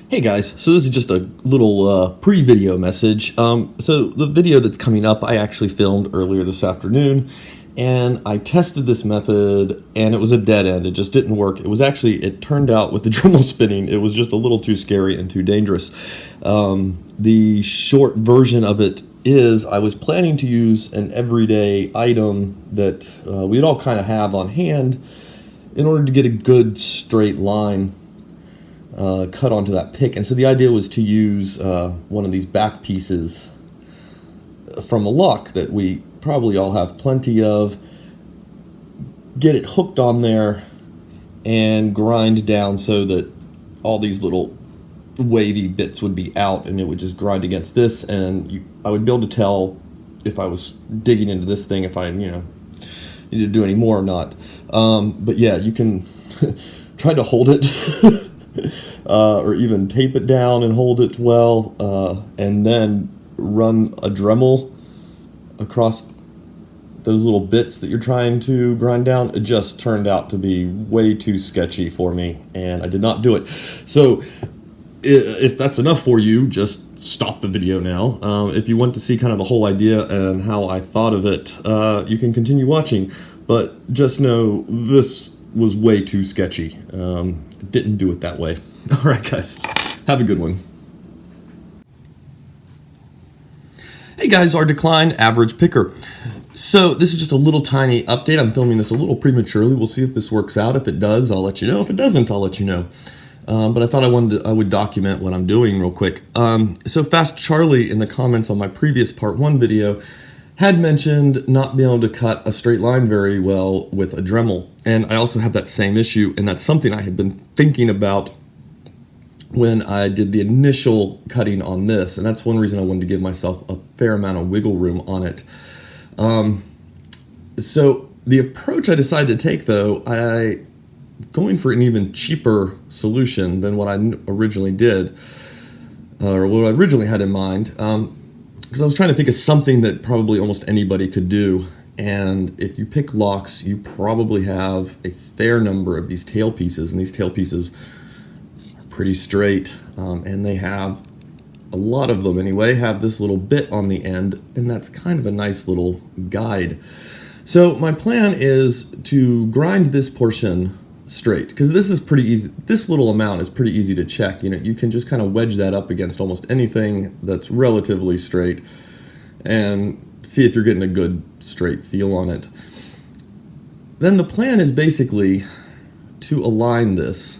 Hey guys, so this is just a little pre-video message. So the video that's coming up, I actually filmed earlier this afternoon, and I tested this method, and it was a dead end. It just didn't work. It turned out with the Dremel spinning, it was just a little too scary and too dangerous. The short version of it is I was planning to use an everyday item that we'd all kind of have on hand in order to get a good straight line cut onto that pick. And so the idea was to use one of these back pieces from a lock that we probably all have plenty of, get it hooked on there and grind down so that all these little wavy bits would be out, and it would just grind against this, and I would be able to tell if I was digging into this thing if I needed to do any more or not. But yeah, you can try to hold it or even tape it down and hold it well, and then run a Dremel across those little bits that you're trying to grind down. It just turned out to be way too sketchy for me, and I did not do it. So if that's enough for you, just stop the video now. If you want to see kind of the whole idea and how I thought of it, you can continue watching, but just know this was way too sketchy. Didn't do it that way. All right, guys, have a good one. Hey guys, our Decline average picker. So this is just a little tiny update. I'm filming this a little prematurely. We'll see if this works out. If it does, I'll let you know. If it doesn't, I'll let you know. But I thought I would document what I'm doing real quick. So Fast Charlie in the comments on my previous part 1 video had mentioned not being able to cut a straight line very well with a Dremel. And I also have that same issue, and that's something I had been thinking about when I did the initial cutting on this. And that's one reason I wanted to give myself a fair amount of wiggle room on it. So the approach I decided to take, though, going for an even cheaper solution than what I originally did, or what I originally had in mind, because I was trying to think of something that probably almost anybody could do. And if you pick locks, you probably have a fair number of these tail pieces, and these tail pieces are pretty straight, and they have, a lot of them anyway, have this little bit on the end, and that's kind of a nice little guide. So my plan is to grind this portion straight, because this is pretty easy. This little amount is pretty easy to check. You can just kind of wedge that up against almost anything that's relatively straight and see if you're getting a good straight feel on it. Then the plan is basically to align this.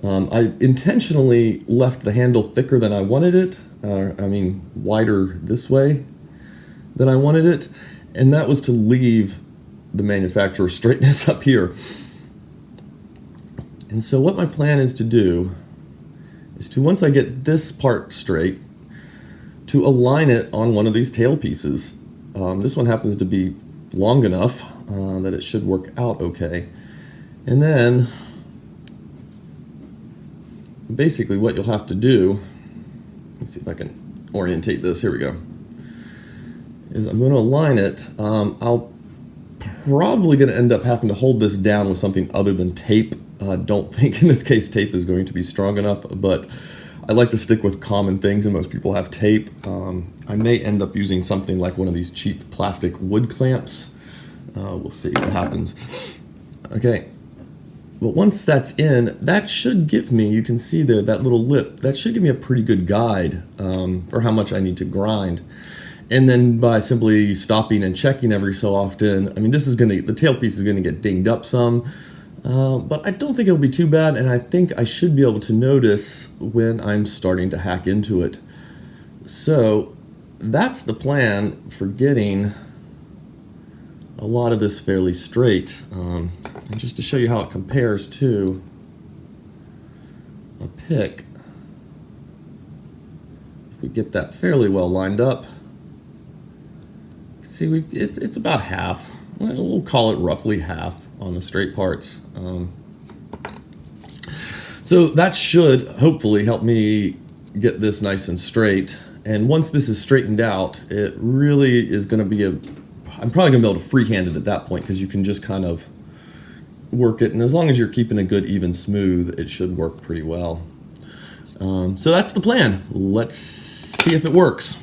I intentionally left the handle thicker than I wanted it, wider this way than I wanted it, and that was to leave the manufacturer's straightness up here. And so what my plan is to do is to, once I get this part straight, to align it on one of these tail pieces. This one happens to be long enough that it should work out okay. And then basically what you'll have to do, let's see if I can orientate this, here we go, is I'm going to align it. I'll probably going to end up having to hold this down with something other than tape. Don't think in this case tape is going to be strong enough, but I like to stick with common things, and most people have tape. I may end up using something like one of these cheap plastic wood clamps. We'll see what happens. Okay, but once that's in, that should give me, you can see there, that little lip, that should give me a pretty good guide for how much I need to grind. And then by simply stopping and checking every so often, the tail piece is gonna get dinged up some, but I don't think it'll be too bad, and I think I should be able to notice when I'm starting to hack into it. So that's the plan for getting a lot of this fairly straight. And just to show you how it compares to a pick, if we get that fairly well lined up, see, it's about half. We'll call it roughly half on the straight parts. So that should hopefully help me get this nice and straight. And once this is straightened out, it really is going to be I'm probably going to be able to freehand it at that point, because you can just kind of work it. And as long as you're keeping a good even smooth, it should work pretty well. So that's the plan. Let's see if it works.